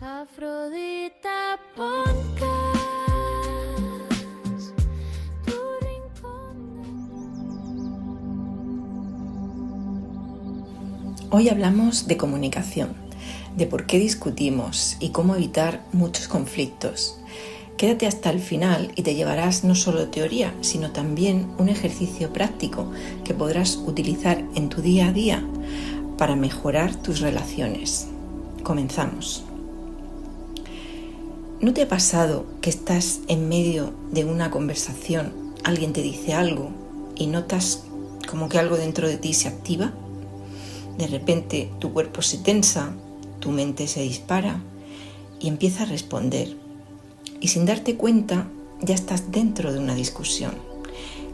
Afrodita Podcast, tu rincón. Hoy hablamos de comunicación, de por qué discutimos y cómo evitar muchos conflictos. Quédate hasta el final y te llevarás no solo teoría, sino también un ejercicio práctico que podrás utilizar en tu día a día para mejorar tus relaciones. Comenzamos. ¿No te ha pasado que estás en medio de una conversación, alguien te dice algo y notas como que algo dentro de ti se activa? De repente tu cuerpo se tensa, tu mente se dispara y empieza a responder. Y sin darte cuenta ya estás dentro de una discusión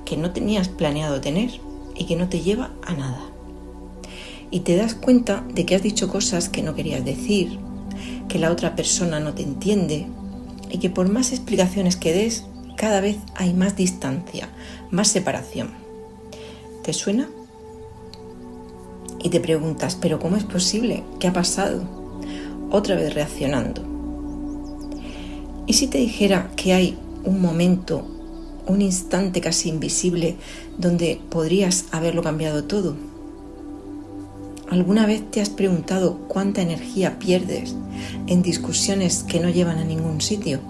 que no tenías planeado tener y que no te lleva a nada. Y te das cuenta de que has dicho cosas que no querías decir, que la otra persona no te entiende y que por más explicaciones que des, cada vez hay más distancia, más separación. ¿Te suena? Y te preguntas, ¿pero cómo es posible? ¿Qué ha pasado? Otra vez reaccionando. ¿Y si te dijera que hay un momento, un instante casi invisible donde podrías haberlo cambiado todo? ¿Alguna vez te has preguntado cuánta energía pierdes en discusiones que no llevan a ningún sitio?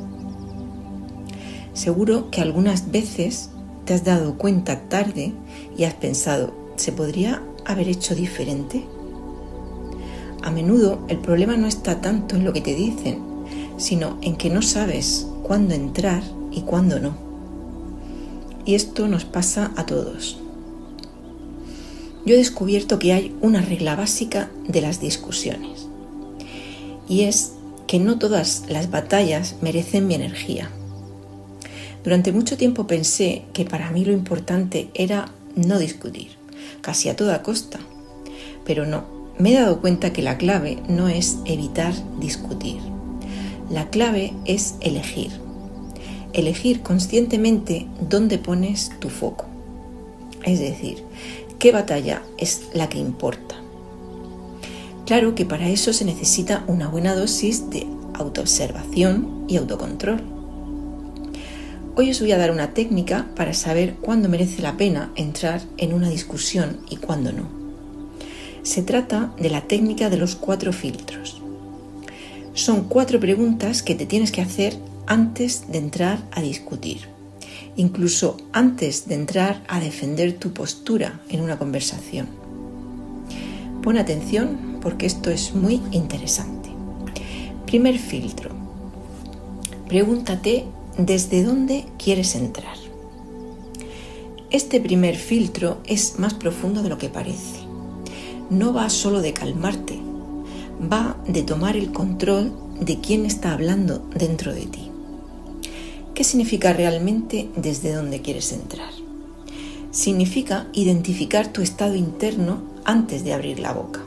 Seguro que algunas veces te has dado cuenta tarde y has pensado, ¿se podría haber hecho diferente? A menudo el problema no está tanto en lo que te dicen, sino en que no sabes cuándo entrar y cuándo no. Y esto nos pasa a todos. Yo he descubierto que hay una regla básica de las discusiones, y es que no todas las batallas merecen mi energía. Durante mucho tiempo pensé que para mí lo importante era no discutir, casi a toda costa, pero no, me he dado cuenta que la clave no es evitar discutir. La clave es elegir conscientemente dónde pones tu foco, es decir, ¿qué batalla es la que importa? Claro que para eso se necesita una buena dosis de autoobservación y autocontrol. Hoy os voy a dar una técnica para saber cuándo merece la pena entrar en una discusión y cuándo no. Se trata de la técnica de los 4 filtros. Son 4 preguntas que te tienes que hacer antes de entrar a discutir. Incluso antes de entrar a defender tu postura en una conversación. Pon atención porque esto es muy interesante. Primer filtro. Pregúntate desde dónde quieres entrar. Este primer filtro es más profundo de lo que parece. No va solo de calmarte, va de tomar el control de quién está hablando dentro de ti. ¿Qué significa realmente desde dónde quieres entrar? Significa identificar tu estado interno antes de abrir la boca.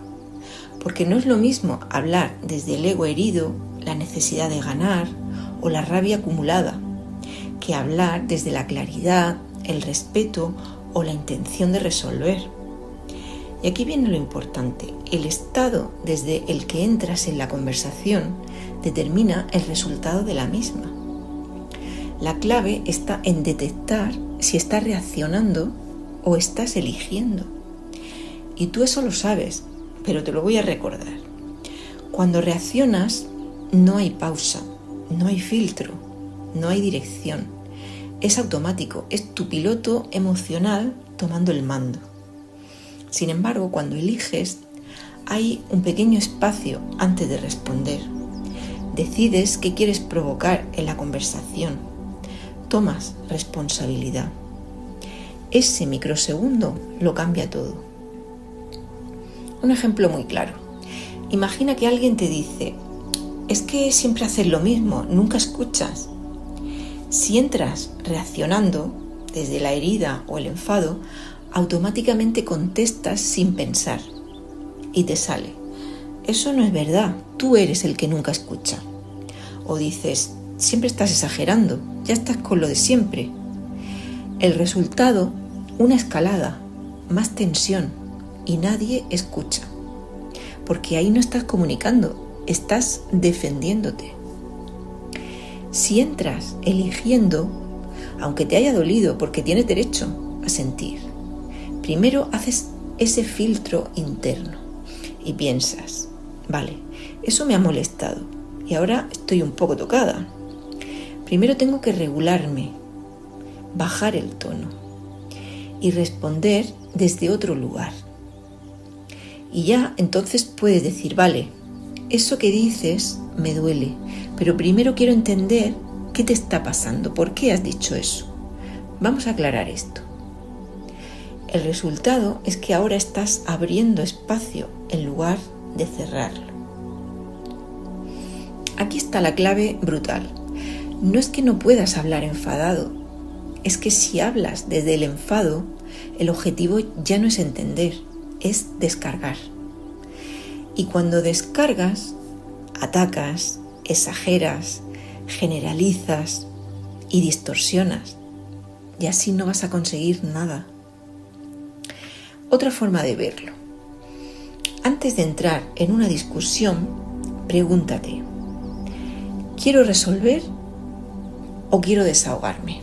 Porque no es lo mismo hablar desde el ego herido, la necesidad de ganar o la rabia acumulada, que hablar desde la claridad, el respeto o la intención de resolver. Y aquí viene lo importante, el estado desde el que entras en la conversación determina el resultado de la misma. La clave está en detectar si estás reaccionando o estás eligiendo. Y tú eso lo sabes, pero te lo voy a recordar. Cuando reaccionas, no hay pausa, no hay filtro, no hay dirección. Es automático, es tu piloto emocional tomando el mando. Sin embargo, cuando eliges, hay un pequeño espacio antes de responder. Decides qué quieres provocar en la conversación. Tomas responsabilidad. Ese microsegundo lo cambia todo. Un ejemplo muy claro. Imagina que alguien te dice, es que siempre haces lo mismo, nunca escuchas. Si entras reaccionando desde la herida o el enfado, automáticamente contestas sin pensar y te sale, eso no es verdad, tú eres el que nunca escucha. O dices, siempre estás exagerando, ya estás con lo de siempre. El resultado, una escalada, más tensión y nadie escucha. Porque ahí no estás comunicando, estás defendiéndote. Si entras eligiendo, aunque te haya dolido porque tienes derecho a sentir, primero haces ese filtro interno y piensas, vale, eso me ha molestado y ahora estoy un poco tocada. Primero tengo que regularme, bajar el tono y responder desde otro lugar. Y ya entonces puedes decir, vale, eso que dices me duele, pero primero quiero entender qué te está pasando, por qué has dicho eso. Vamos a aclarar esto. El resultado es que ahora estás abriendo espacio en lugar de cerrarlo. Aquí está la clave brutal. No es que no puedas hablar enfadado, es que si hablas desde el enfado, el objetivo ya no es entender, es descargar. Y cuando descargas, atacas, exageras, generalizas y distorsionas. Y así no vas a conseguir nada. Otra forma de verlo. Antes de entrar en una discusión, pregúntate, ¿quiero resolver o quiero desahogarme?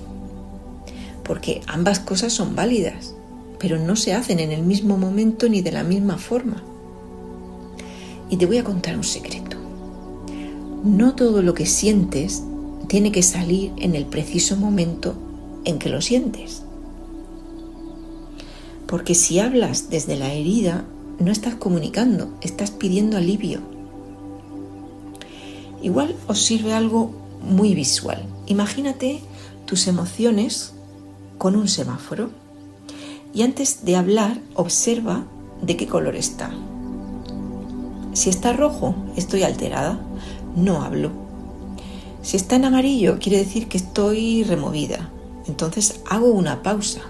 Porque ambas cosas son válidas, pero no se hacen en el mismo momento ni de la misma forma. Y te voy a contar un secreto. No todo lo que sientes tiene que salir en el preciso momento en que lo sientes. Porque si hablas desde la herida, no estás comunicando, estás pidiendo alivio. Igual os sirve algo muy visual. Imagínate tus emociones con un semáforo y antes de hablar observa de qué color está. Si está rojo, estoy alterada, no hablo. Si está en amarillo, quiere decir que estoy removida, entonces hago una pausa.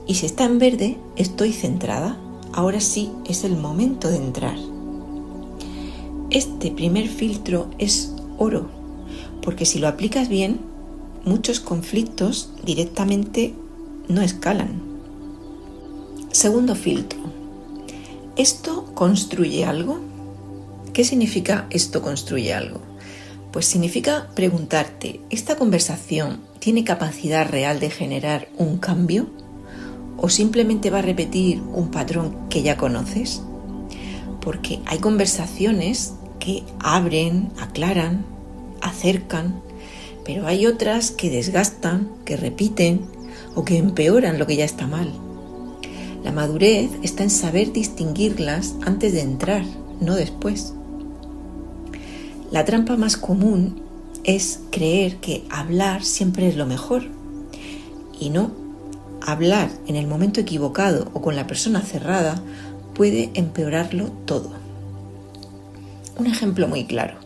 Y si está en verde, estoy centrada, ahora sí es el momento de entrar. Este primer filtro es oro, porque si lo aplicas bien, muchos conflictos directamente no escalan. Segundo filtro. ¿Esto construye algo? ¿Qué significa esto construye algo? Pues significa preguntarte, ¿esta conversación tiene capacidad real de generar un cambio? ¿O simplemente va a repetir un patrón que ya conoces? Porque hay conversaciones que abren, aclaran, acercan, pero hay otras que desgastan, que repiten o que empeoran lo que ya está mal. La madurez está en saber distinguirlas antes de entrar, no después. La trampa más común es creer que hablar siempre es lo mejor. Y no, hablar en el momento equivocado o con la persona cerrada puede empeorarlo todo. Un ejemplo muy claro.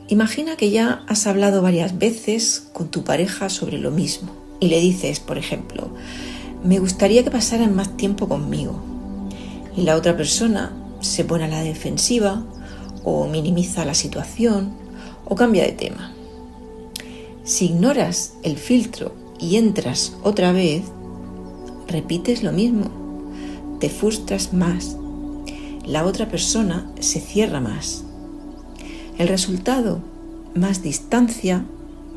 Imagina que ya has hablado varias veces con tu pareja sobre lo mismo y le dices, por ejemplo, me gustaría que pasaran más tiempo conmigo. Y la otra persona se pone a la defensiva o minimiza la situación o cambia de tema. Si ignoras el filtro y entras otra vez, repites lo mismo, te frustras más, la otra persona se cierra más. El resultado, más distancia,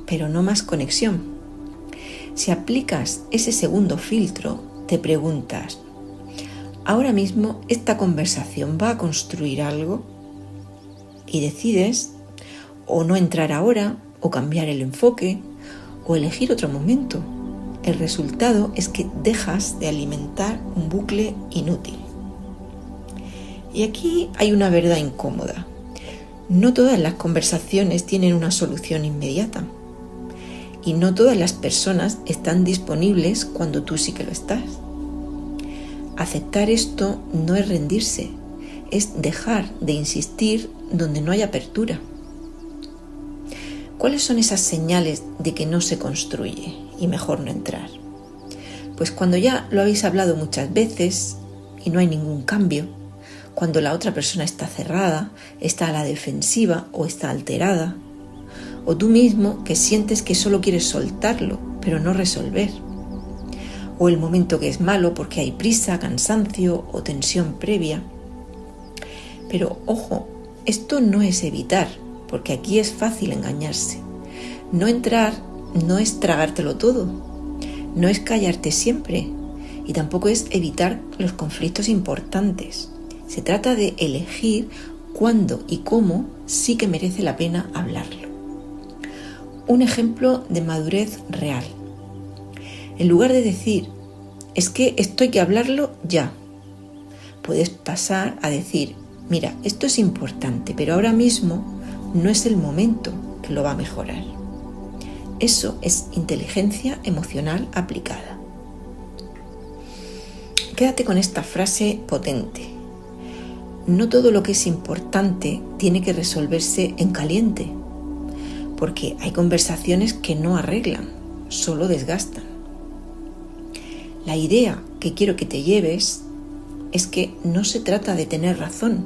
pero no más conexión. Si aplicas ese segundo filtro, te preguntas, ¿ahora mismo esta conversación va a construir algo? Y decides o no entrar ahora, o cambiar el enfoque, o elegir otro momento. El resultado es que dejas de alimentar un bucle inútil. Y aquí hay una verdad incómoda. No todas las conversaciones tienen una solución inmediata. Y no todas las personas están disponibles cuando tú sí que lo estás. Aceptar esto no es rendirse, es dejar de insistir donde no hay apertura. ¿Cuáles son esas señales de que no se construye y mejor no entrar? Pues cuando ya lo habéis hablado muchas veces y no hay ningún cambio, cuando la otra persona está cerrada, está a la defensiva o está alterada, o tú mismo que sientes que solo quieres soltarlo, pero no resolver, o el momento que es malo porque hay prisa, cansancio o tensión previa. Pero ojo, esto no es evitar, porque aquí es fácil engañarse. No entrar no es tragártelo todo, no es callarte siempre y tampoco es evitar los conflictos importantes. Se trata de elegir cuándo y cómo sí que merece la pena hablarlo. Un ejemplo de madurez real. En lugar de decir, es que esto hay que hablarlo ya, puedes pasar a decir, mira, esto es importante, pero ahora mismo no es el momento que lo va a mejorar. Eso es inteligencia emocional aplicada. Quédate con esta frase potente. No todo lo que es importante tiene que resolverse en caliente, porque hay conversaciones que no arreglan, solo desgastan. La idea que quiero que te lleves es que no se trata de tener razón,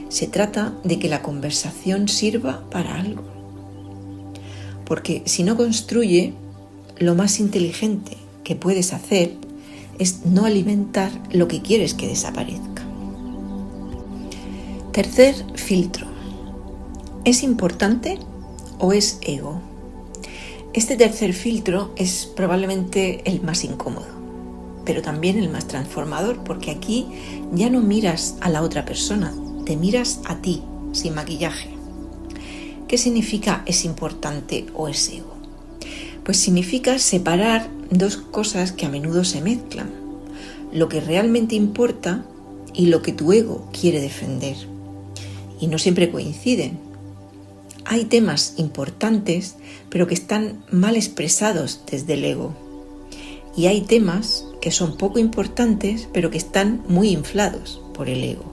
se trata de que la conversación sirva para algo. Porque si no construye, lo más inteligente que puedes hacer es no alimentar lo que quieres que desaparezca. Tercer filtro. ¿Es importante o es ego? Este tercer filtro es probablemente el más incómodo, pero también el más transformador, porque aquí ya no miras a la otra persona, te miras a ti, sin maquillaje. ¿Qué significa es importante o es ego? Pues significa separar dos cosas que a menudo se mezclan, lo que realmente importa y lo que tu ego quiere defender. Y no siempre coinciden. Hay temas importantes, pero que están mal expresados desde el ego. Y hay temas que son poco importantes, pero que están muy inflados por el ego.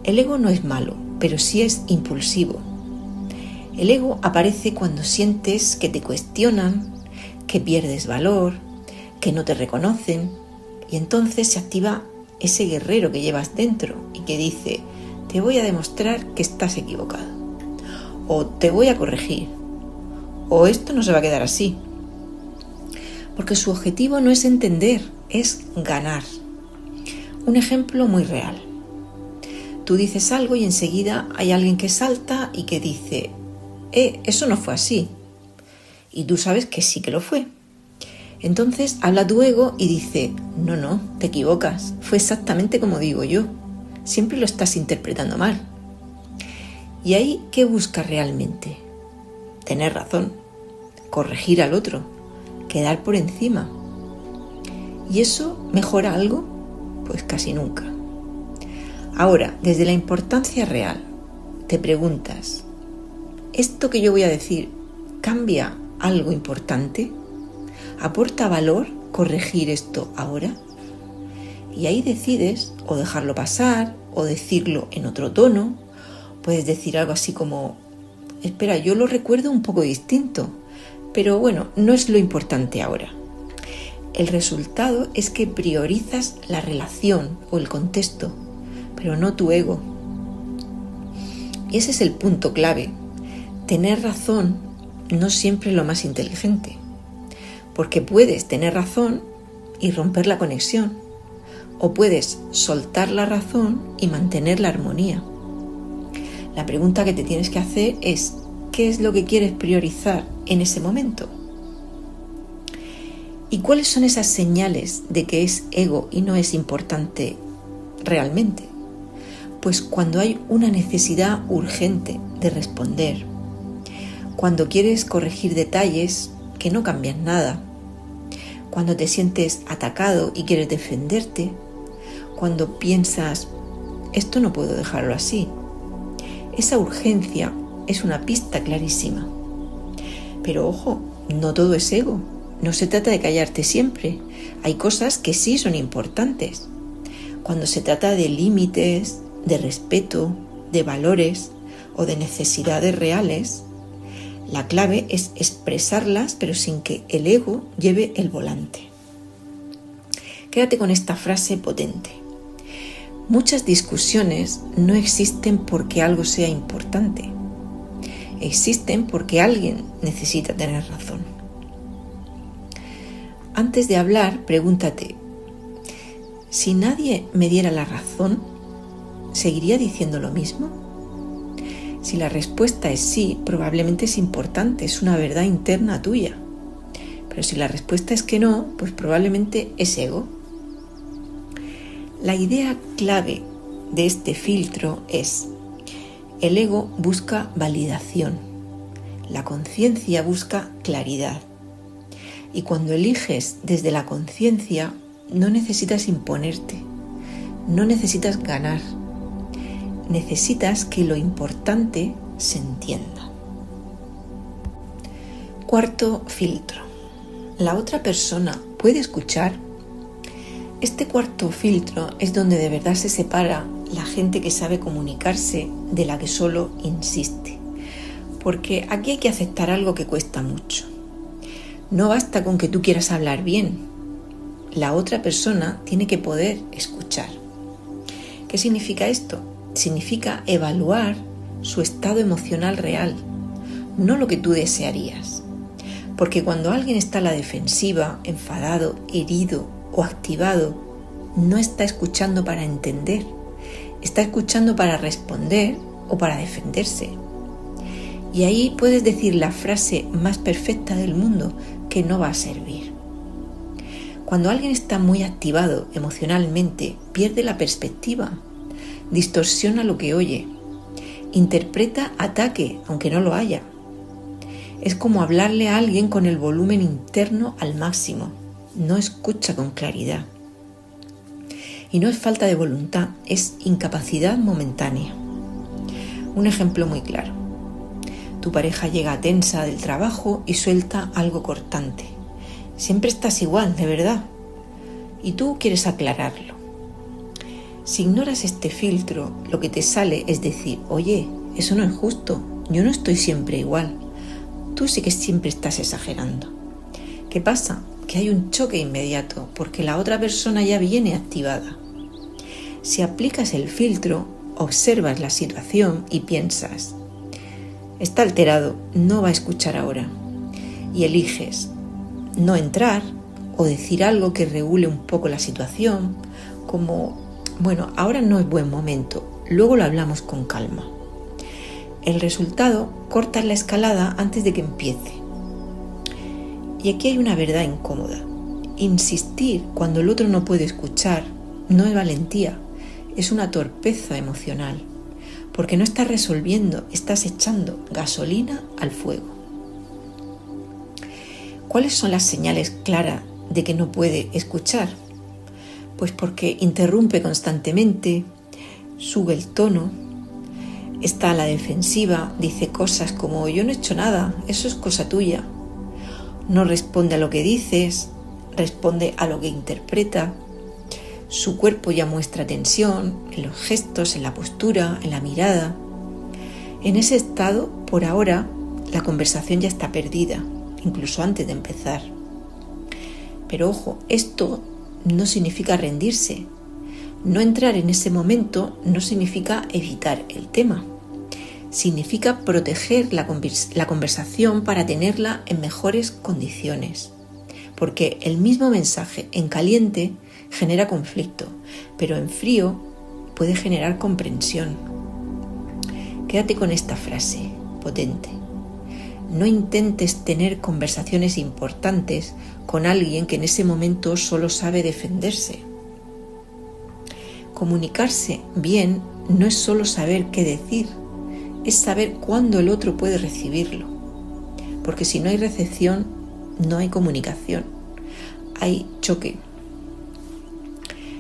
El ego no es malo, pero sí es impulsivo. El ego aparece cuando sientes que te cuestionan, que pierdes valor, que no te reconocen, y entonces se activa ese guerrero que llevas dentro y que dice, te voy a demostrar que estás equivocado, o te voy a corregir, o esto no se va a quedar así. Porque su objetivo no es entender, es ganar. Un ejemplo muy real. Tú dices algo y enseguida hay alguien que salta y que dice, eso no fue así. Y tú sabes que sí que lo fue. Entonces habla tu ego y dice, no, te equivocas, fue exactamente como digo yo. Siempre lo estás interpretando mal. ¿Y ahí qué buscas realmente? Tener razón, corregir al otro, quedar por encima. ¿Y eso mejora algo? Pues casi nunca. Ahora, desde la importancia real, te preguntas, ¿esto que yo voy a decir cambia algo importante? ¿Aporta valor corregir esto ahora? Y ahí decides o dejarlo pasar o decirlo en otro tono. Puedes decir algo así como, espera, yo lo recuerdo un poco distinto, pero bueno, no es lo importante ahora. El resultado es que priorizas la relación o el contexto, pero no tu ego. Y ese es el punto clave. Tener razón no siempre es lo más inteligente, porque puedes tener razón y romper la conexión, o puedes soltar la razón y mantener la armonía. La pregunta que te tienes que hacer es, ¿qué es lo que quieres priorizar en ese momento? ¿Y cuáles son esas señales de que es ego y no es importante realmente? Pues cuando hay una necesidad urgente de responder, cuando quieres corregir detalles que no cambian nada, cuando te sientes atacado y quieres defenderte, cuando piensas, esto no puedo dejarlo así. Esa urgencia es una pista clarísima. Pero ojo, no todo es ego. No se trata de callarte siempre. Hay cosas que sí son importantes. Cuando se trata de límites, de respeto, de valores o de necesidades reales, la clave es expresarlas, pero sin que el ego lleve el volante. Quédate con esta frase potente. Muchas discusiones no existen porque algo sea importante. Existen porque alguien necesita tener razón. Antes de hablar, pregúntate, si nadie me diera la razón, ¿seguiría diciendo lo mismo? Si la respuesta es sí, probablemente es importante, es una verdad interna tuya. Pero si la respuesta es que no, pues probablemente es ego. La idea clave de este filtro es: el ego busca validación, la conciencia busca claridad. Y cuando eliges desde la conciencia, no necesitas imponerte, no necesitas ganar, necesitas que lo importante se entienda. Cuarto filtro: ¿la otra persona puede escuchar? Este cuarto filtro es donde de verdad se separa la gente que sabe comunicarse de la que solo insiste. Porque aquí hay que aceptar algo que cuesta mucho. No basta con que tú quieras hablar bien. La otra persona tiene que poder escuchar. ¿Qué significa esto? Significa evaluar su estado emocional real, no lo que tú desearías. Porque cuando alguien está a la defensiva, enfadado, herido o activado, no está escuchando para entender, está escuchando para responder o para defenderse. Y ahí puedes decir la frase más perfecta del mundo que no va a servir. Cuando alguien está muy activado emocionalmente, pierde la perspectiva, distorsiona lo que oye, interpreta ataque aunque no lo haya. Es como hablarle a alguien con el volumen interno al máximo, no escucha con claridad. Y no es falta de voluntad, es incapacidad momentánea. Un ejemplo muy claro: tu pareja llega tensa del trabajo y suelta algo cortante. Siempre estás igual, de verdad. Y tú quieres aclararlo. Si ignoras este filtro, lo que te sale es decir: oye, eso no es justo, yo no estoy siempre igual. Tú sí que siempre estás exagerando. ¿Qué pasa? Que hay un choque inmediato porque la otra persona ya viene activada. Si aplicas el filtro, observas la situación y piensas: está alterado, no va a escuchar ahora. Y eliges no entrar o decir algo que regule un poco la situación, como: bueno, ahora no es buen momento, luego lo hablamos con calma. El resultado: cortas la escalada antes de que empiece. Y aquí hay una verdad incómoda. Insistir cuando el otro no puede escuchar no es valentía, es una torpeza emocional, porque no estás resolviendo, estás echando gasolina al fuego. ¿Cuáles son las señales claras de que no puede escuchar? Pues porque interrumpe constantemente, sube el tono, está a la defensiva, dice cosas como: yo no he hecho nada, eso es cosa tuya. No responde a lo que dices, responde a lo que interpreta. Su cuerpo ya muestra tensión, en los gestos, en la postura, en la mirada. En ese estado, por ahora, la conversación ya está perdida, incluso antes de empezar. Pero ojo, esto no significa rendirse. No entrar en ese momento no significa evitar el tema. Significa proteger la conversación para tenerla en mejores condiciones. Porque el mismo mensaje en caliente genera conflicto, pero en frío puede generar comprensión. Quédate con esta frase potente: no intentes tener conversaciones importantes con alguien que en ese momento solo sabe defenderse. Comunicarse bien no es solo saber qué decir, es saber cuándo el otro puede recibirlo. Porque si no hay recepción, no hay comunicación, hay choque.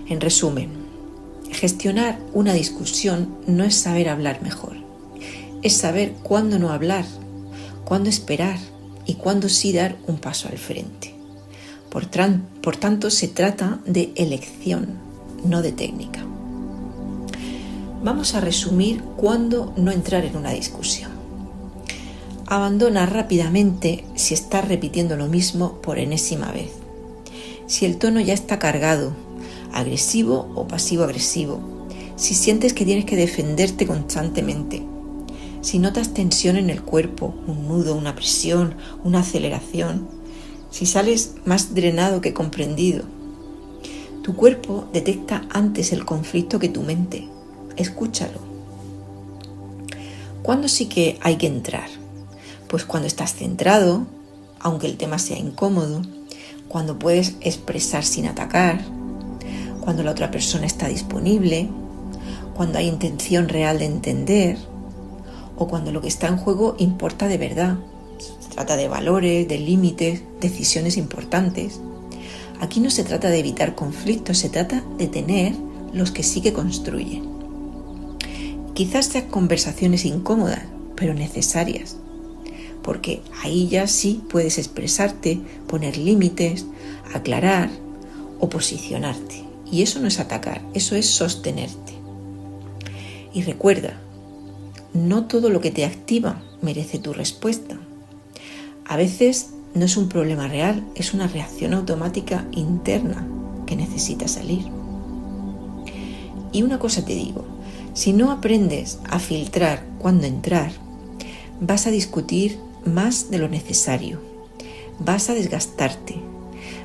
En resumen, gestionar una discusión no es saber hablar mejor, es saber cuándo no hablar, cuándo esperar y cuándo sí dar un paso al frente. Por tanto, se trata de elección, no de técnica. Vamos a resumir cuándo no entrar en una discusión. Abandona rápidamente si estás repitiendo lo mismo por enésima vez. Si el tono ya está cargado, agresivo o pasivo-agresivo. Si sientes que tienes que defenderte constantemente. Si notas tensión en el cuerpo, un nudo, una presión, una aceleración. Si sales más drenado que comprendido. Tu cuerpo detecta antes el conflicto que tu mente. escúchalo. ¿Cuándo sí que hay que entrar? Pues cuando estás centrado, aunque el tema sea incómodo, cuando puedes expresar sin atacar, cuando la otra persona está disponible, cuando hay intención real de entender o cuando lo que está en juego importa de verdad. Se trata de valores, de límites, decisiones importantes. Aquí no se trata de evitar conflictos, se trata de tener los que sí que construyen. Quizás sean conversaciones incómodas, pero necesarias, porque ahí ya sí puedes expresarte, poner límites, aclarar o posicionarte. Y eso no es atacar, eso es sostenerte. Y recuerda, no todo lo que te activa merece tu respuesta. A veces no es un problema real, es una reacción automática interna que necesita salir. Y una cosa te digo, si no aprendes a filtrar cuándo entrar, vas a discutir más de lo necesario, vas a desgastarte,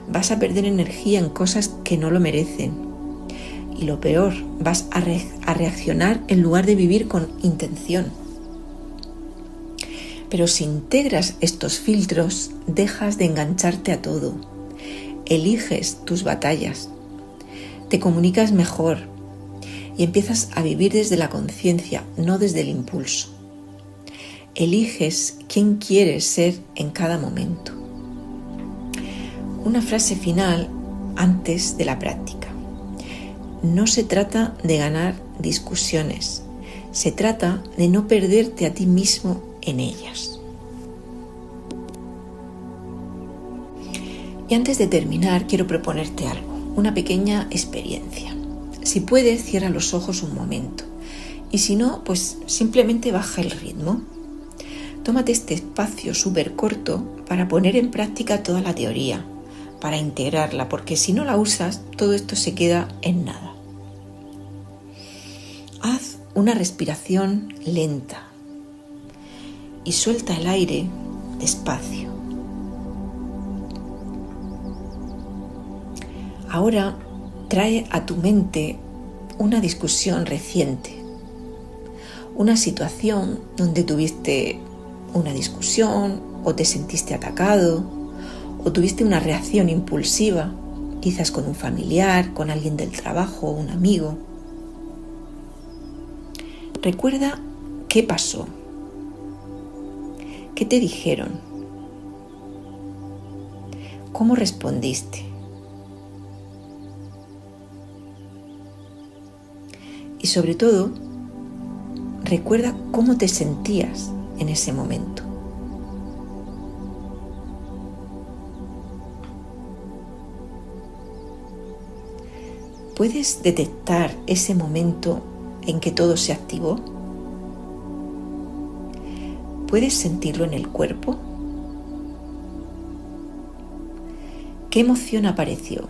vas a perder energía en cosas que no lo merecen. Y lo peor, vas a reaccionar en lugar de vivir con intención. Pero si integras estos filtros, dejas de engancharte a todo. Eliges tus batallas, te comunicas mejor y empiezas a vivir desde la conciencia, no desde el impulso. Eliges quién quieres ser en cada momento. Una frase final antes de la práctica. No se trata de ganar discusiones, se trata de no perderte a ti mismo en ellas. Y antes de terminar, quiero proponerte algo, una pequeña experiencia. Si puedes, cierra los ojos un momento y si no, pues simplemente baja el ritmo. Tómate este espacio súper corto para poner en práctica toda la teoría, para integrarla, porque si no la usas, todo esto se queda en nada. Haz una respiración lenta y suelta el aire despacio. Ahora trae a tu mente una discusión reciente, una situación donde tuviste una discusión o te sentiste atacado o tuviste una reacción impulsiva, quizás con un familiar, con alguien del trabajo o un amigo. Recuerda qué pasó, qué te dijeron, cómo respondiste. Y sobre todo, recuerda cómo te sentías en ese momento. ¿Puedes detectar ese momento en que todo se activó? ¿Puedes sentirlo en el cuerpo? ¿Qué emoción apareció?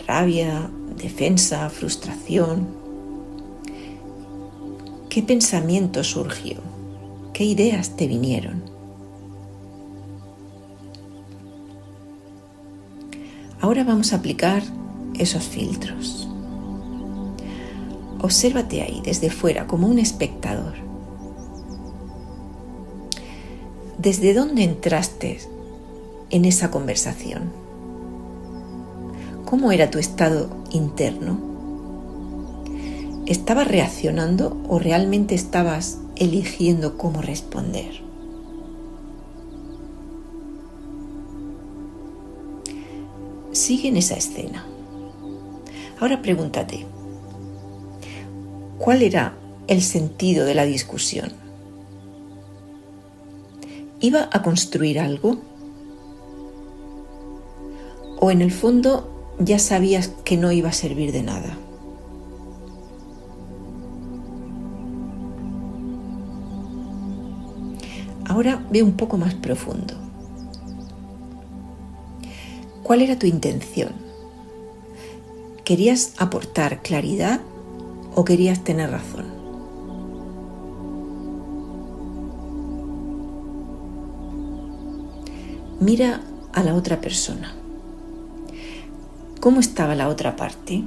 ¿Rabia, defensa, frustración? ¿Qué pensamiento surgió? ¿Qué ideas te vinieron? Ahora vamos a aplicar esos filtros. Obsérvate ahí desde fuera como un espectador. ¿Desde dónde entraste en esa conversación? ¿Cómo era tu estado interno? ¿Estabas reaccionando o realmente estabas eligiendo cómo responder? Sigue en esa escena. Ahora pregúntate, ¿cuál era el sentido de la discusión? ¿Iba a construir algo? ¿O en el fondo ya sabías que no iba a servir de nada? Ahora ve un poco más profundo. ¿Cuál era tu intención? ¿Querías aportar claridad o querías tener razón? Mira a la otra persona. ¿Cómo estaba la otra parte?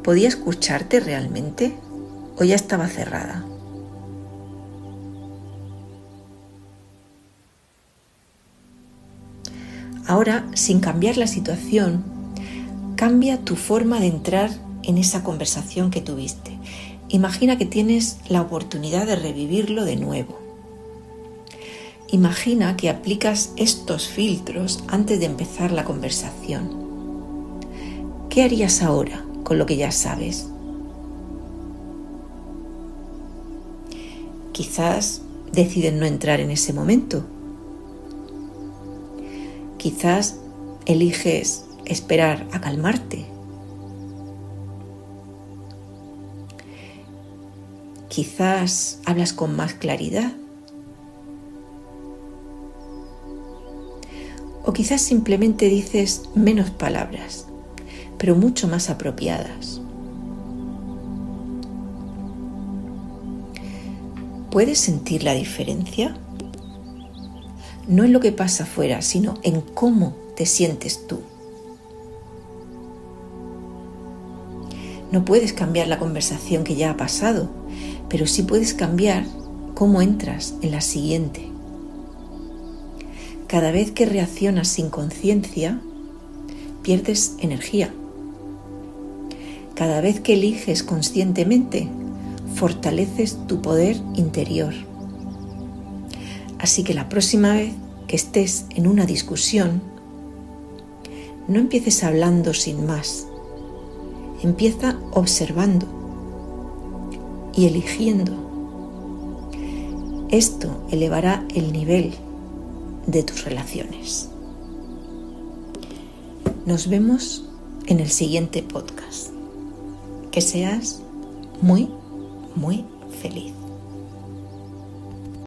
¿Podía escucharte realmente o ya estaba cerrada? Ahora, sin cambiar la situación, cambia tu forma de entrar en esa conversación que tuviste. Imagina que tienes la oportunidad de revivirlo de nuevo. Imagina que aplicas estos filtros antes de empezar la conversación. ¿Qué harías ahora con lo que ya sabes? Quizás decides no entrar en ese momento. Quizás eliges esperar a calmarte. Quizás hablas con más claridad. O quizás simplemente dices menos palabras, pero mucho más apropiadas. ¿Puedes sentir la diferencia? No en lo que pasa afuera, sino en cómo te sientes tú. No puedes cambiar la conversación que ya ha pasado, pero sí puedes cambiar cómo entras en la siguiente. Cada vez que reaccionas sin conciencia, pierdes energía. Cada vez que eliges conscientemente, fortaleces tu poder interior. Así que la próxima vez que estés en una discusión, no empieces hablando sin más. Empieza observando y eligiendo. Esto elevará el nivel de tus relaciones. Nos vemos en el siguiente podcast. Que seas muy, muy feliz.